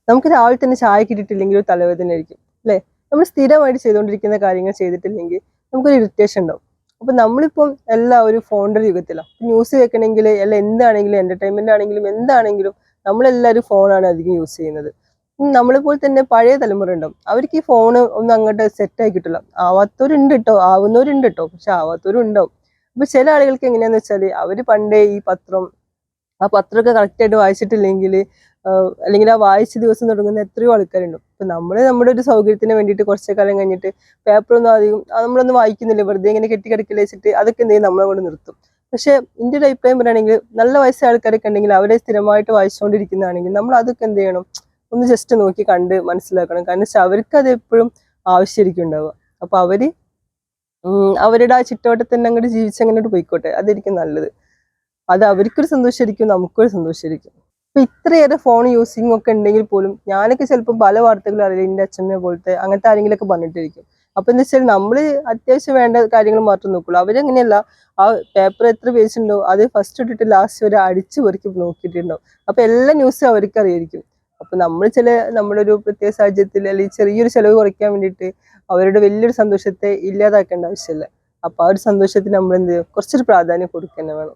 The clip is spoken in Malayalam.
നമുക്ക് രാവിലെ തന്നെ ചായ കിട്ടിയിട്ടില്ലെങ്കിൽ ഒരു തലവേദന ആയിരിക്കും അല്ലേ? നമ്മൾ സ്ഥിരമായിട്ട് ചെയ്തുകൊണ്ടിരിക്കുന്ന കാര്യങ്ങൾ ചെയ്തിട്ടില്ലെങ്കിൽ നമുക്കൊരു ഇറിറ്റേഷൻ ഉണ്ടാവും. അപ്പൊ നമ്മളിപ്പം എല്ലാ ഒരു ഫോണിന്റെ യുഗത്തിലാണ്. ന്യൂസ് കേൾക്കണമെങ്കിൽ അല്ല എന്താണെങ്കിലും എന്റർടൈൻമെന്റ് ആണെങ്കിലും എന്താണെങ്കിലും നമ്മളെല്ലാവരും ഫോണാണ് അധികം യൂസ് ചെയ്യുന്നത്. നമ്മളെ പോലെ തന്നെ പഴയ തലമുറ ഉണ്ടാവും, അവർക്ക് ഈ ഫോണ് ഒന്നും അങ്ങോട്ട് സെറ്റ് ആയി കിട്ടില്ല. ആവാത്തവരുണ്ട് കേട്ടോ, ആവുന്നവരുണ്ട് കേട്ടോ, പക്ഷെ ആവാത്തവരും ഉണ്ടാവും. അപ്പൊ ചില ആളുകൾക്ക് എങ്ങനെയാന്ന് വെച്ചാല് അവര് പണ്ടേ ഈ പത്രം, ആ പത്രമൊക്കെ കറക്റ്റ് ആയിട്ട് വായിച്ചിട്ടില്ലെങ്കിൽ അല്ലെങ്കിൽ ആ വായിച്ച ദിവസം തുടങ്ങുന്ന എത്രയോ ആൾക്കാരുണ്ട്. ഇപ്പൊ നമ്മുടെ ഒരു സൗകര്യത്തിന് വേണ്ടിയിട്ട് കുറച്ച് കാലം കഴിഞ്ഞിട്ട് പേപ്പറൊന്നും അധികം നമ്മളൊന്നും വായിക്കുന്നില്ല, വെറുതെ ഇങ്ങനെ കെട്ടിക്കിടക്കിൽ വെച്ചിട്ട് അതൊക്കെ എന്ത് ചെയ്യും, നമ്മളെ കൊണ്ട് നിർത്തും. പക്ഷെ എൻ്റെ ഒരു അഭിപ്രായം പറയുകയാണെങ്കിൽ നല്ല വയസ്സായ ആൾക്കാരൊക്കെ ഉണ്ടെങ്കിൽ അവരെ സ്ഥിരമായിട്ട് വായിച്ചുകൊണ്ടിരിക്കുന്നതാണെങ്കിൽ നമ്മൾ അതൊക്കെ എന്ത് ചെയ്യണം, ഒന്ന് ജസ്റ്റ് നോക്കി കണ്ട് മനസ്സിലാക്കണം. കാരണം വെച്ചാൽ അവർക്ക് അത് എപ്പോഴും ആവശ്യമായിരിക്കും ഉണ്ടാവുക. അപ്പൊ അവരുടെ ആ ചുറ്റുവട്ടത്തിൽ തന്നെ അങ്ങോട്ട് ജീവിച്ചങ്ങോട്ട് പോയിക്കോട്ടെ, അതായിരിക്കും നല്ലത്. അത് അവർക്കൊരു സന്തോഷമായിരിക്കും, നമുക്കൊരു സന്തോഷമായിരിക്കും. ഇപ്പൊ ഇത്രയേറെ ഫോൺ യൂസിങ് ഒക്കെ ഉണ്ടെങ്കിൽ പോലും ഞാനൊക്കെ ചിലപ്പോൾ പല വാർത്തകളും അറിയില്ല, എൻ്റെ അച്ഛമ്മയെ പോലത്തെ അങ്ങനത്തെ ആരെങ്കിലുമൊക്കെ പറഞ്ഞിട്ടിരിക്കും. അപ്പൊ എന്താ വെച്ചാൽ നമ്മള് അത്യാവശ്യം വേണ്ട കാര്യങ്ങൾ മാത്രം നോക്കുള്ളൂ. അവരങ്ങനെയല്ല, ആ പേപ്പർ എത്ര പേജ് ഉണ്ടോ അത് ഫസ്റ്റ് ഇട്ടിട്ട് ലാസ്റ്റ് വരെ അടിച്ചു പെറുക്കി നോക്കിയിട്ടുണ്ടാവും. അപ്പൊ എല്ലാ ന്യൂസും അവർക്ക് അറിയായിരിക്കും. അപ്പൊ നമ്മൾ നമ്മുടെ ഒരു പ്രത്യേക സാഹചര്യത്തിൽ അല്ലെങ്കിൽ ചെറിയൊരു ചെലവ് കുറയ്ക്കാൻ വേണ്ടിയിട്ട് അവരുടെ വലിയൊരു സന്തോഷത്തെ ഇല്ലാതാക്കേണ്ട ആവശ്യമില്ല. അപ്പൊ ആ ഒരു സന്തോഷത്തിന് നമ്മൾ എന്ത് ചെയ്യും, കുറച്ചൊരു പ്രാധാന്യം കൊടുക്കുക തന്നെ വേണം.